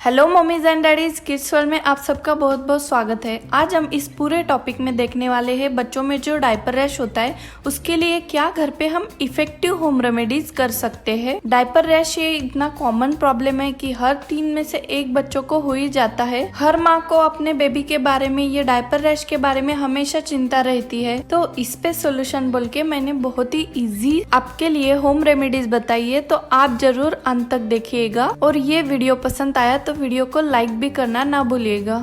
Hello mummies and daddies, kids world में आप सबका बहुत बहुत स्वागत है। आज हम इस पूरे टॉपिक में देखने वाले हैं बच्चों में जो डायपर रैश होता है उसके लिए क्या घर पे हम इफेक्टिव होम रेमेडीज कर सकते हैं। डायपर रैश ये इतना कॉमन प्रॉब्लम है कि हर 3 में से 1 बच्चों को हो ही जाता है। हर माँ को अपने बेबी के बारे में, ये डायपर रैश के बारे में हमेशा चिंता रहती है। तो इस पे सोल्यूशन बोल के मैंने बहुत ही इजी आपके लिए होम रेमेडीज बताई है, तो आप जरूर अंत तक देखिएगा। और ये वीडियो पसंद आया तो वीडियो को लाइक भी करना ना भूलिएगा।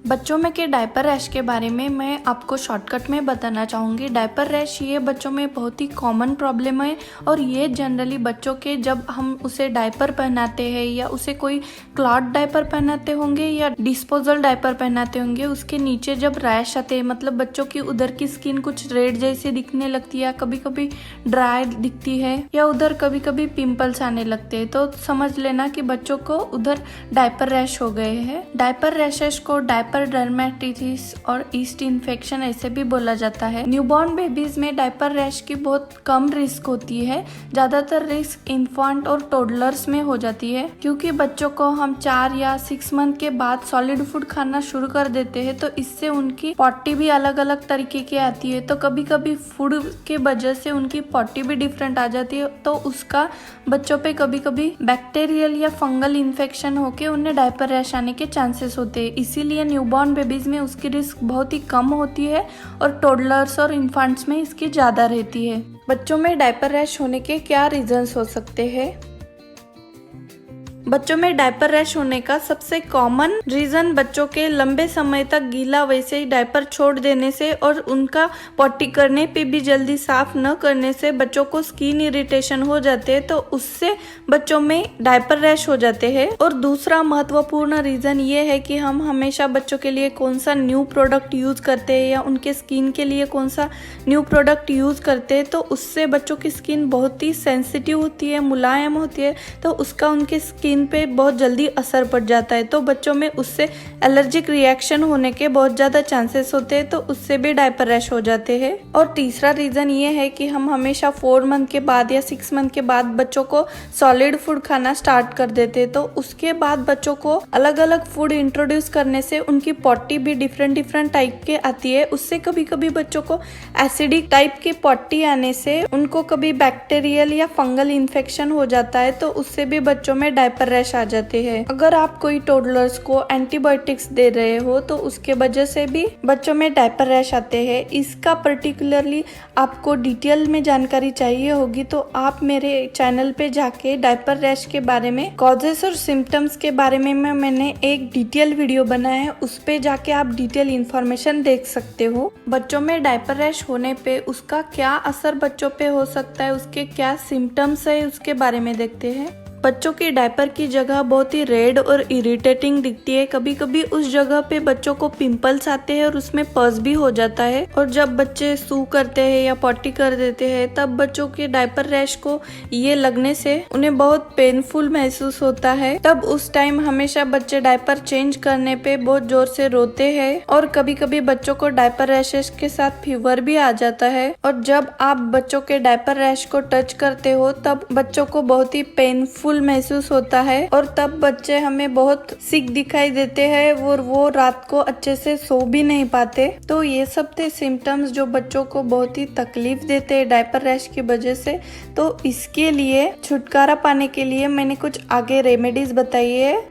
बच्चों में के डायपर रैश के बारे में मैं आपको शॉर्टकट में बताना चाहूँगी। डायपर रैश ये बच्चों में बहुत ही कॉमन प्रॉब्लम है और ये जनरली बच्चों के जब हम उसे डायपर पहनाते हैं या उसे कोई क्लॉथ डायपर पहनाते होंगे या डिस्पोजल डायपर पहनाते होंगे, उसके नीचे जब रैश आते हैं, मतलब बच्चों की उधर की स्किन कुछ रेड जैसी दिखने लगती है, कभी कभी ड्राई दिखती है या उधर कभी कभी पिंपल्स आने लगते हैं, तो समझ लेना कि बच्चों को उधर डायपर रैश हो गए हैं। डायपर रैशेस को डायपर डर्मेटाइटिस और ईस्ट इन्फेक्शन ऐसे भी बोला जाता है। न्यूबॉर्न बेबीज में डायपर रैश की बहुत कम रिस्क होती है। ज्यादातर रिस्क इन्फेंट और टोडलर्स में हो जाती है, क्योंकि बच्चों को हम 4 या 6 मंथ के बाद सॉलिड फूड खाना शुरू कर देते हैं, तो इससे उनकी पॉटी भी अलग अलग तरीके की आती है। तो कभी कभी फूड के वजह से उनकी पॉटी भी डिफरेंट आ जाती है, तो उसका बच्चों पे कभी कभी बैक्टीरियल या फंगल इन्फेक्शन होके उन्हें डायपर रैश आने के चांसेस होते हैं। इसीलिए न्यूबॉर्न बेबीज में उसकी रिस्क बहुत ही कम होती है और टोडलर्स और इन्फेंट्स में इसकी ज्यादा रहती है। बच्चों में डायपर रैश होने के क्या रीजंस हो सकते हैं? बच्चों में डायपर रैश होने का सबसे कॉमन रीजन बच्चों के लंबे समय तक गीला वैसे ही डायपर छोड़ देने से और उनका पॉटी करने पे भी जल्दी साफ न करने से बच्चों को स्किन इरिटेशन हो जाते हैं, तो उससे बच्चों में डायपर रैश हो जाते हैं। और दूसरा महत्वपूर्ण रीजन ये है कि हम हमेशा बच्चों के लिए कौन सा न्यू प्रोडक्ट यूज करते हैं या उनके स्किन के लिए कौन सा न्यू प्रोडक्ट यूज करते हैं, तो उससे बच्चों की स्किन बहुत ही सेंसिटिव होती है, मुलायम होती है, तो उसका उनके स्किन पे बहुत जल्दी असर पड़ जाता है। तो बच्चों में उससे एलर्जिक रिएक्शन होने के बहुत ज्यादा चांसेस होते हैं, तो उससे भी डायपर रैश हो जाते हैं। और तीसरा रीजन ये है कि हम हमेशा 4 मंथ के बाद या 6 मंथ के बाद बच्चों को सॉलिड फूड खाना स्टार्ट कर देते हैं, तो उसके बाद बच्चों को अलग अलग फूड इंट्रोड्यूस करने से उनकी पॉटी भी डिफरेंट टाइप के आती है। उससे कभी कभी बच्चों को एसिडिक टाइप की पॉटी आने से उनको कभी बैक्टीरियल या फंगल इन्फेक्शन हो जाता है, तो उससे भी बच्चों में डायपर रैश आ जाते हैं। अगर आप कोई टोडलर्स को एंटीबायोटिक्स दे रहे हो तो उसके वजह से भी बच्चों में डायपर रैश आते हैं। इसका पर्टिकुलरली आपको डिटेल में जानकारी चाहिए होगी तो आप मेरे चैनल पे जाके डायपर रैश के बारे में, कॉजेस और सिम्टम्स के बारे में मैंने एक डिटेल वीडियो बनाया है, उस पे जाके आप डिटेल इंफॉर्मेशन देख सकते हो। बच्चों में डायपर रैश होने पे उसका क्या असर बच्चों पे हो सकता है, उसके क्या सिम्टम्स है, उसके बारे में देखते हैं। बच्चों की डायपर की जगह बहुत ही रेड और इरिटेटिंग दिखती है। कभी कभी उस जगह पे बच्चों को पिंपल्स आते हैं और उसमें पस भी हो जाता है। और जब बच्चे सू करते हैं या पॉटी कर देते हैं, तब बच्चों के डायपर रैश को ये लगने से उन्हें बहुत पेनफुल महसूस होता है। तब उस टाइम हमेशा बच्चे डायपर चेंज करने पे बहुत जोर से रोते हैं और कभी कभी बच्चों को डायपर रैशेस के साथ फीवर भी आ जाता है। और जब आप बच्चों के डायपर रैश को टच करते हो तब बच्चों को बहुत ही पेनफुल महसूस होता है और तब बच्चे हमें बहुत सिक दिखाई देते हैं और वो रात को अच्छे से सो भी नहीं पाते। तो ये सब थे सिम्टम्स जो बच्चों को बहुत ही तकलीफ देते हैं डायपर रैश की वजह से। तो इसके लिए छुटकारा पाने के लिए मैंने कुछ आगे रेमेडीज बताई है।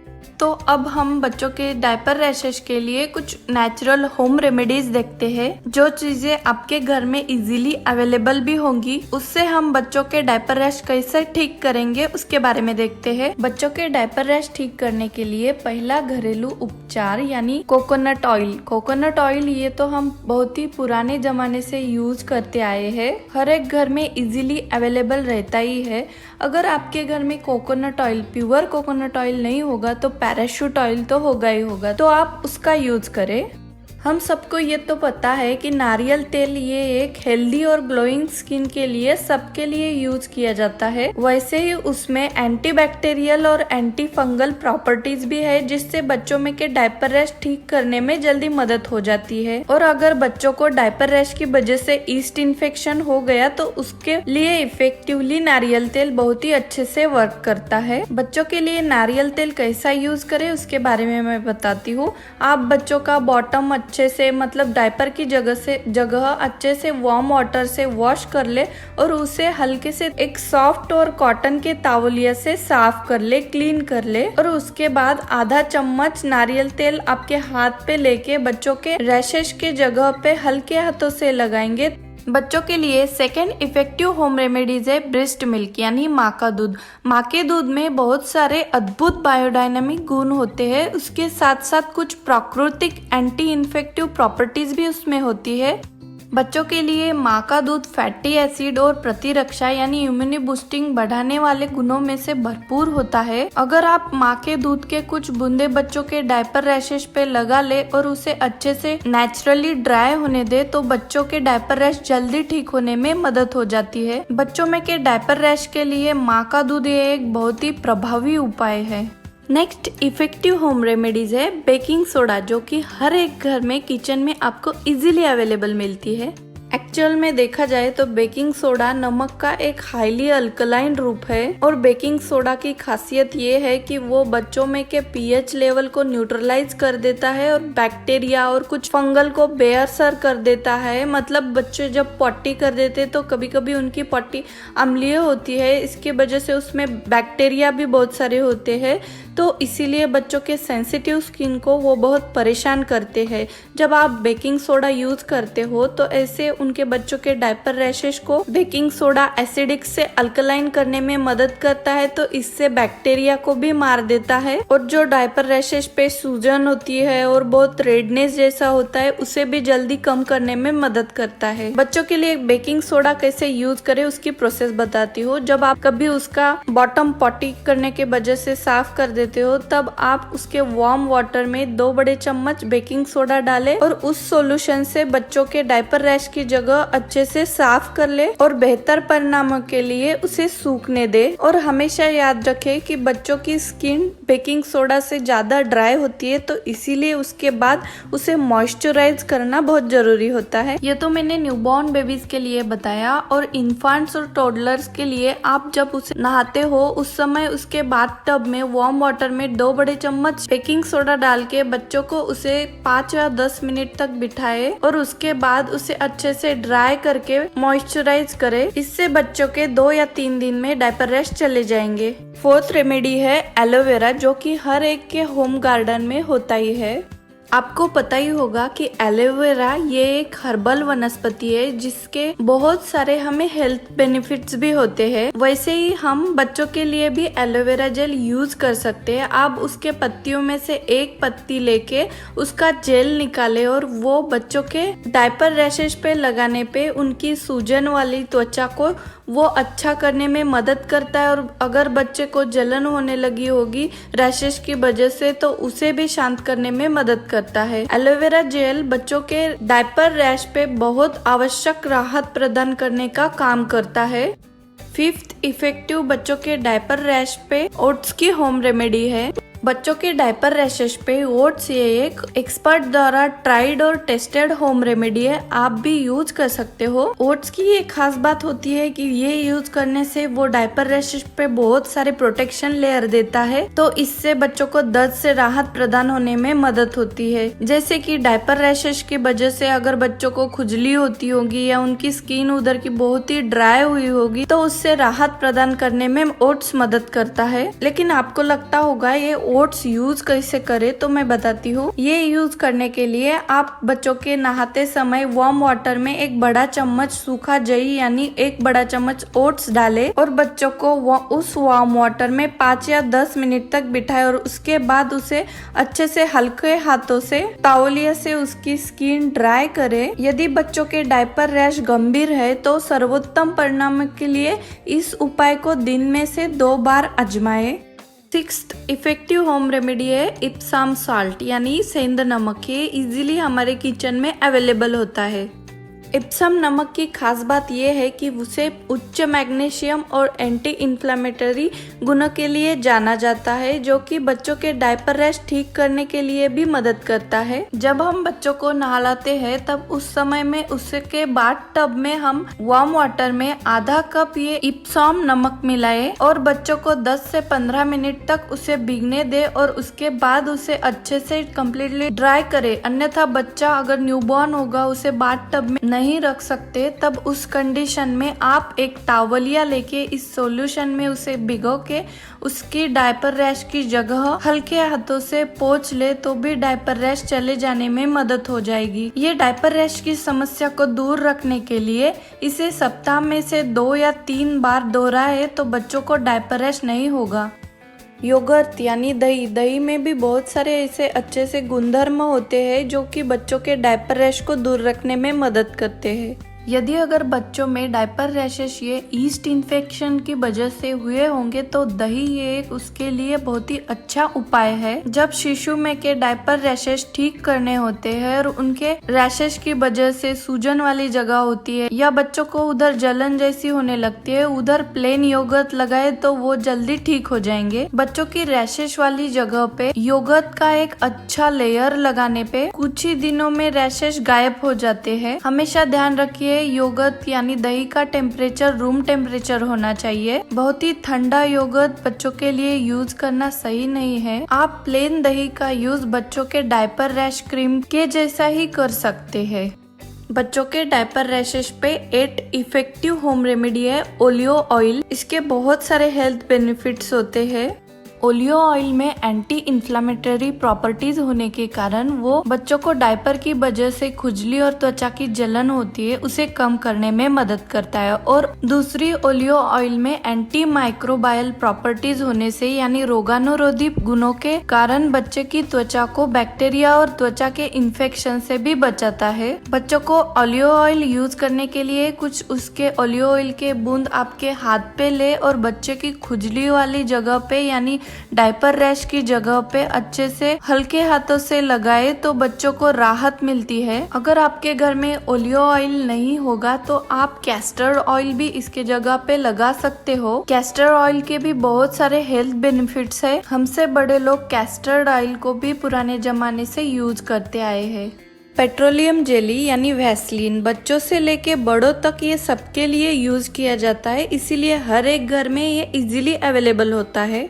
तो अब हम बच्चों के डायपर रैशेस के लिए कुछ नेचुरल होम रेमेडीज देखते हैं, जो चीजें आपके घर में इजीली अवेलेबल भी होंगी। उससे हम बच्चों के डायपर रैश कैसे ठीक करेंगे उसके बारे में देखते हैं। बच्चों के डायपर रैश ठीक करने के लिए पहला घरेलू उपचार यानी कोकोनट ऑयल। कोकोनट ऑयल ये तो हम बहुत ही पुराने जमाने से यूज करते आए हैं, हर एक घर में इजीली अवेलेबल रहता ही है। अगर आपके घर में coconut oil, pure coconut oil नहीं होगा तो पैराशूट ऑयल तो होगा ही होगा, तो आप उसका यूज करें। हम सबको ये तो पता है कि नारियल तेल ये एक हेल्दी और ग्लोइंग स्किन के लिए सबके लिए यूज किया जाता है। वैसे ही उसमें एंटीबैक्टीरियल और एंटी फंगल प्रॉपर्टीज भी है, जिससे बच्चों में के डायपर रैश ठीक करने में जल्दी मदद हो जाती है। और अगर बच्चों को डायपर रैश की वजह से ईस्ट इन्फेक्शन हो गया तो उसके लिए इफेक्टिवली नारियल तेल बहुत ही अच्छे से वर्क करता है। बच्चों के लिए नारियल तेल कैसा यूज करें उसके बारे में मैं बताती हूँ। आप बच्चों का बॉटम अच्छे से मतलब डायपर की जगह अच्छे से वार्म वाटर से वॉश कर ले और उसे हल्के से एक सॉफ्ट और कॉटन के तावलिया से साफ कर ले, क्लीन कर ले। और उसके बाद आधा चम्मच नारियल तेल आपके हाथ पे लेके बच्चों के रैशेस के जगह पे हल्के हाथों से लगाएंगे। बच्चों के लिए सेकेंड इफेक्टिव होम रेमेडीज है ब्रेस्ट मिल्क यानी माँ का दूध। माँ के दूध में बहुत सारे अद्भुत बायोडायनामिक गुण होते हैं, उसके साथ साथ कुछ प्राकृतिक एंटी इन्फेक्टिव प्रॉपर्टीज भी उसमें होती है। बच्चों के लिए माँ का दूध फैटी एसिड और प्रतिरक्षा यानी इम्यूनि बूस्टिंग बढ़ाने वाले गुणों में से भरपूर होता है। अगर आप माँ के दूध के कुछ बूंदे बच्चों के डायपर रैशेस पे लगा ले और उसे अच्छे से नेचुरली ड्राई होने दे तो बच्चों के डायपर रैश जल्दी ठीक होने में मदद हो जाती है। बच्चों में के डायपर रैश के लिए माँ का दूध ये एक बहुत ही प्रभावी उपाय है। नेक्स्ट इफेक्टिव होम रेमेडीज है बेकिंग सोडा, जो कि हर एक घर में किचन में आपको इजीली अवेलेबल मिलती है। एक्चुअल में देखा जाए तो बेकिंग सोडा नमक का एक हाईली अल्कलाइन रूप है और बेकिंग सोडा की खासियत ये है कि वो बच्चों में के पीएच लेवल को न्यूट्रलाइज कर देता है और बैक्टीरिया और कुछ फंगल को बेअसर कर देता है। मतलब बच्चे जब पॉटी कर देते तो कभी कभी उनकी पॉटी अम्लीय होती है, इसके वजह से उसमें बैक्टीरिया भी बहुत सारे होते हैं, तो इसीलिए बच्चों के सेंसिटिव स्किन को वो बहुत परेशान करते हैं। जब आप बेकिंग सोडा यूज करते हो तो ऐसे उनके बच्चों के डायपर रैशेस को बेकिंग सोडा एसिडिक से अल्कलाइन करने में मदद करता है, तो इससे बैक्टीरिया को भी मार देता है। और जो डायपर रैशेस पे सूजन होती है और बहुत रेडनेस जैसा होता है उसे भी जल्दी कम करने में मदद करता है। बच्चों के लिए बेकिंग सोडा कैसे यूज करें उसकी प्रोसेस बताती हूँ। जब आप कभी उसका बॉटम पॉटी करने के वजह से साफ कर देते हो तब आप उसके वार्म वाटर में 2 बड़े चम्मच बेकिंग सोडा डालें और उस सॉल्यूशन से बच्चों के डायपर रैश की जगह अच्छे से साफ कर ले और बेहतर परिणामों के लिए उसे सूखने दे। और हमेशा याद रखें कि बच्चों की स्किन बेकिंग सोडा से ज्यादा ड्राई होती है, तो इसीलिए उसके बाद उसे मॉइस्चराइज करना बहुत जरूरी होता है। ये तो मैंने न्यूबॉर्न बेबीज के लिए बताया। और इन्फेंट्स और टोडलर्स के लिए आप जब उसे नहाते हो उस समय उसके बाथ टब में वार्म वाटर में 2 बड़े चम्मच बेकिंग सोडा डाल के बच्चों को उसे 5 या 10 मिनट तक बिठाए और उसके बाद उसे अच्छे से ड्राई करके मॉइस्चराइज करे। इससे बच्चों के 2 या 3 दिन में डायपर रैश चले जाएंगे। फोर्थ रेमेडी है एलोवेरा, जो कि हर एक के होम गार्डन में होता ही है। आपको पता ही होगा कि एलोवेरा ये एक हर्बल वनस्पति है जिसके बहुत सारे हमें हेल्थ बेनिफिट्स भी होते हैं। वैसे ही हम बच्चों के लिए भी एलोवेरा जेल यूज कर सकते हैं। आप उसके पत्तियों में से एक पत्ती लेके उसका जेल निकाले और वो बच्चों के डायपर रैशेस पे लगाने पे उनकी सूजन वाली त्वचा को वो अच्छा करने में मदद करता है। और अगर बच्चे को जलन होने लगी होगी रैशेस की वजह से तो उसे भी शांत करने में मदद करता है। एलोवेरा जेल बच्चों के डायपर रैश पे बहुत आवश्यक राहत प्रदान करने का काम करता है। फिफ्थ इफेक्टिव बच्चों के डायपर रैश पे ओट्स की होम रेमेडी है। बच्चों के डायपर रैशेस पे ओट्स ये एक एक्सपर्ट द्वारा ट्राइड और टेस्टेड होम रेमेडी है, आप भी यूज कर सकते हो। ओट्स की ये खास बात होती है कि ये यूज करने से वो डायपर रैशेस पे बहुत सारे प्रोटेक्शन लेयर देता है, तो इससे बच्चों को दर्द से राहत प्रदान होने में मदद होती है। जैसे कि डायपर रैशेस की वजह से अगर बच्चों को खुजली होती होगी या उनकी स्किन उधर की बहुत ही ड्राई हुई होगी तो उससे राहत प्रदान करने में ओट्स मदद करता है। लेकिन आपको लगता होगा ये ओट्स यूज कैसे करें, तो मैं बताती हूँ। ये यूज करने के लिए आप बच्चों के नहाते समय वार्म वाटर में 1 बड़ा चम्मच सूखा जई यानी 1 बड़ा चम्मच ओट्स डालें और बच्चों को उस वार्म वाटर में 5 या 10 मिनट तक बिठाए और उसके बाद उसे अच्छे से हल्के हाथों से तौलिया से उसकी स्किन ड्राई करें। यदि बच्चों के डायपर रैश गंभीर है तो सर्वोत्तम परिणाम के लिए इस उपाय को दिन में से 2 बार आजमाएं। सिक्स्थ इफेक्टिव होम रेमेडी है इप्सम सॉल्ट यानी सेंध नमक। ये इजीली हमारे किचन में अवेलेबल होता है। इप्सम नमक की खास बात यह है कि उसे उच्च मैग्नीशियम और एंटी इन्फ्लेमेटरी गुणों के लिए जाना जाता है, जो कि बच्चों के डायपर रैश ठीक करने के लिए भी मदद करता है। जब हम बच्चों को नहलाते हैं तब उस समय में उसके बाद टब में हम वार्म वाटर में आधा कप ये इप्सम नमक मिलाए और बच्चों को 10 से 15 मिनट तक उसे भीगने दे और उसके बाद उसे अच्छे से कम्प्लीटली ड्राई करे। अन्यथा बच्चा अगर न्यूबॉर्न होगा उसे बाथ टब में नहीं रख सकते, तब उस कंडीशन में आप एक टावलिया लेके इस सॉल्यूशन में उसे भिगो के उसकी डायपर रैश की जगह हल्के हाथों से पोंछ ले तो भी डायपर रैश चले जाने में मदद हो जाएगी। ये डायपर रैश की समस्या को दूर रखने के लिए इसे सप्ताह में से 2 या 3 बार दोहराए तो बच्चों को डायपर रैश नहीं होगा। योगर्ट यानी दही में भी बहुत सारे ऐसे अच्छे से गुणधर्म होते हैं जो कि बच्चों के डायपर रैश को दूर रखने में मदद करते हैं। यदि अगर बच्चों में डायपर रैशेस ये ईस्ट इन्फेक्शन की वजह से हुए होंगे तो दही ये एक उसके लिए बहुत ही अच्छा उपाय है। जब शिशु में के डायपर रैशेस ठीक करने होते हैं और उनके रैशेस की वजह से सूजन वाली जगह होती है या बच्चों को उधर जलन जैसी होने लगती है, उधर प्लेन योगर्ट लगाए तो वो जल्दी ठीक हो जाएंगे। बच्चों की रैशेस वाली जगह पे योगर्ट का एक अच्छा लेयर लगाने पे कुछ ही दिनों में रैशेस गायब हो जाते हैं। हमेशा ध्यान रखिए योगर्ट यानी दही का टेम्परेचर रूम टेम्परेचर होना चाहिए। बहुत ही ठंडा योगर्ट बच्चों के लिए यूज करना सही नहीं है। आप प्लेन दही का यूज बच्चों के डायपर रैश क्रीम के जैसा ही कर सकते हैं। बच्चों के डायपर रैशेस पे 8 इफेक्टिव होम रेमेडी है ओलियो ऑयल। इसके बहुत सारे हेल्थ बेनिफिट्स होते हैं। ओलियो ऑयल में एंटी इन्फ्लेमेटरी प्रॉपर्टीज होने के कारण वो बच्चों को डायपर की वजह से खुजली और त्वचा की जलन होती है उसे कम करने में मदद करता है। और दूसरी ओलियो ऑयल में एंटी माइक्रोबायल प्रॉपर्टीज होने से यानी रोगाणुरोधी गुणों के कारण बच्चे की त्वचा को बैक्टीरिया और त्वचा के इन्फेक्शन से भी बचाता है। बच्चों को ओलियो ऑयल यूज करने के लिए कुछ उसके ओलियो ऑयल के बूंद आपके हाथ पे ले और बच्चे की खुजली वाली जगह पे यानी डायपर रैश की जगह पे अच्छे से हल्के हाथों से लगाए तो बच्चों को राहत मिलती है। अगर आपके घर में ओलियो ऑयल नहीं होगा तो आप कैस्टर ऑयल भी इसके जगह पे लगा सकते हो। कैस्टर ऑयल के भी बहुत सारे हेल्थ बेनिफिट्स है। हमसे बड़े लोग कैस्टर ऑयल को भी पुराने जमाने से यूज करते आए हैं। पेट्रोलियम जेली यानी वैसलीन बच्चों से लेके बड़ों तक ये सबके लिए यूज किया जाता है, इसीलिए हर एक घर में ये इजीली अवेलेबल होता है।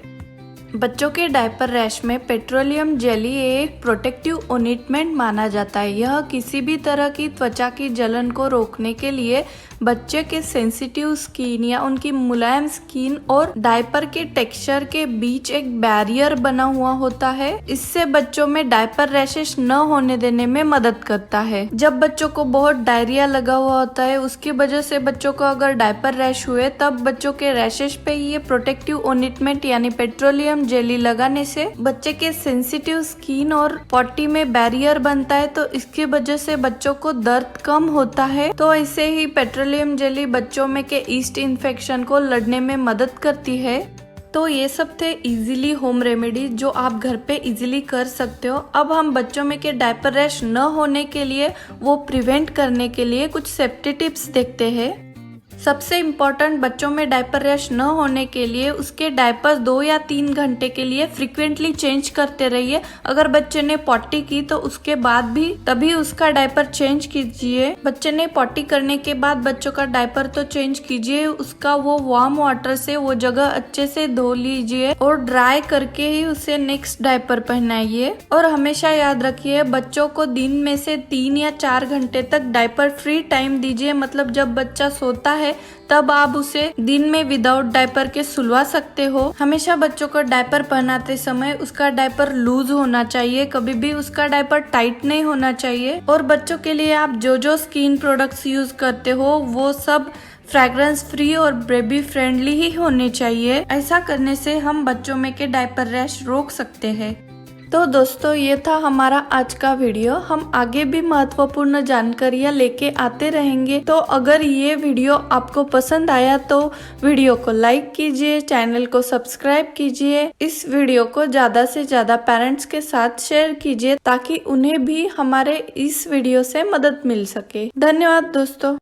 बच्चों के डायपर रैश में पेट्रोलियम जेली एक प्रोटेक्टिव ऑइंटमेंट माना जाता है। यह किसी भी तरह की त्वचा की जलन को रोकने के लिए बच्चे के सेंसिटिव स्किन या उनकी मुलायम स्किन और डायपर के टेक्सचर के बीच एक बैरियर बना हुआ होता है। इससे बच्चों में डायपर रैशेस न होने देने में मदद करता है। जब बच्चों को बहुत डायरिया लगा हुआ होता है उसकी वजह से बच्चों को अगर डायपर रैश हुए तब बच्चों के रैशेस पे ये प्रोटेक्टिव ऑइंटमेंट यानी पेट्रोलियम जेली लगाने से बच्चे के सेंसिटिव स्किन और पॉटी में बैरियर बनता है, तो इसकी वजह से बच्चों को दर्द कम होता है। तो ऐसे ही पेट्रोलियम जेली बच्चों में के ईस्ट इन्फेक्शन को लड़ने में मदद करती है। तो ये सब थे इजीली होम रेमेडी जो आप घर पे इजीली कर सकते हो। अब हम बच्चों में के डायपर रैश न होने के लिए वो प्रिवेंट करने के लिए कुछ सेफ्टी टिप्स देखते हैं। सबसे इम्पोर्टेंट बच्चों में डायपर रैश न होने के लिए उसके डायपर्स 2 या 3 घंटे के लिए फ्रीक्वेंटली चेंज करते रहिए। अगर बच्चे ने पॉटी की तो उसके बाद भी तभी उसका डायपर चेंज कीजिए। बच्चे ने पॉटी करने के बाद बच्चों का डायपर तो चेंज कीजिए, उसका वो वार्म वाटर से वो जगह अच्छे से धो लीजिए और ड्राई करके ही उसे नेक्स्ट डायपर पहनाइए। और हमेशा याद रखिए बच्चों को दिन में से 3 या 4 घंटे तक डायपर फ्री टाइम दीजिए। मतलब जब बच्चा सोता है तब आप उसे दिन में विदाउट डायपर के सुलवा सकते हो। हमेशा बच्चों को डायपर पहनाते समय उसका डायपर लूज होना चाहिए, कभी भी उसका डायपर टाइट नहीं होना चाहिए। और बच्चों के लिए आप जो स्किन प्रोडक्ट्स यूज करते हो वो सब फ्रेग्रेंस फ्री और बेबी फ्रेंडली ही होने चाहिए। ऐसा करने से हम बच्चों में के डायपर रैश रोक सकते हैं। तो दोस्तों ये था हमारा आज का वीडियो। हम आगे भी महत्वपूर्ण जानकारियाँ लेके आते रहेंगे। तो अगर ये वीडियो आपको पसंद आया तो वीडियो को लाइक कीजिए, चैनल को सब्सक्राइब कीजिए, इस वीडियो को ज्यादा से ज्यादा पेरेंट्स के साथ शेयर कीजिए ताकि उन्हें भी हमारे इस वीडियो से मदद मिल सके। धन्यवाद दोस्तों।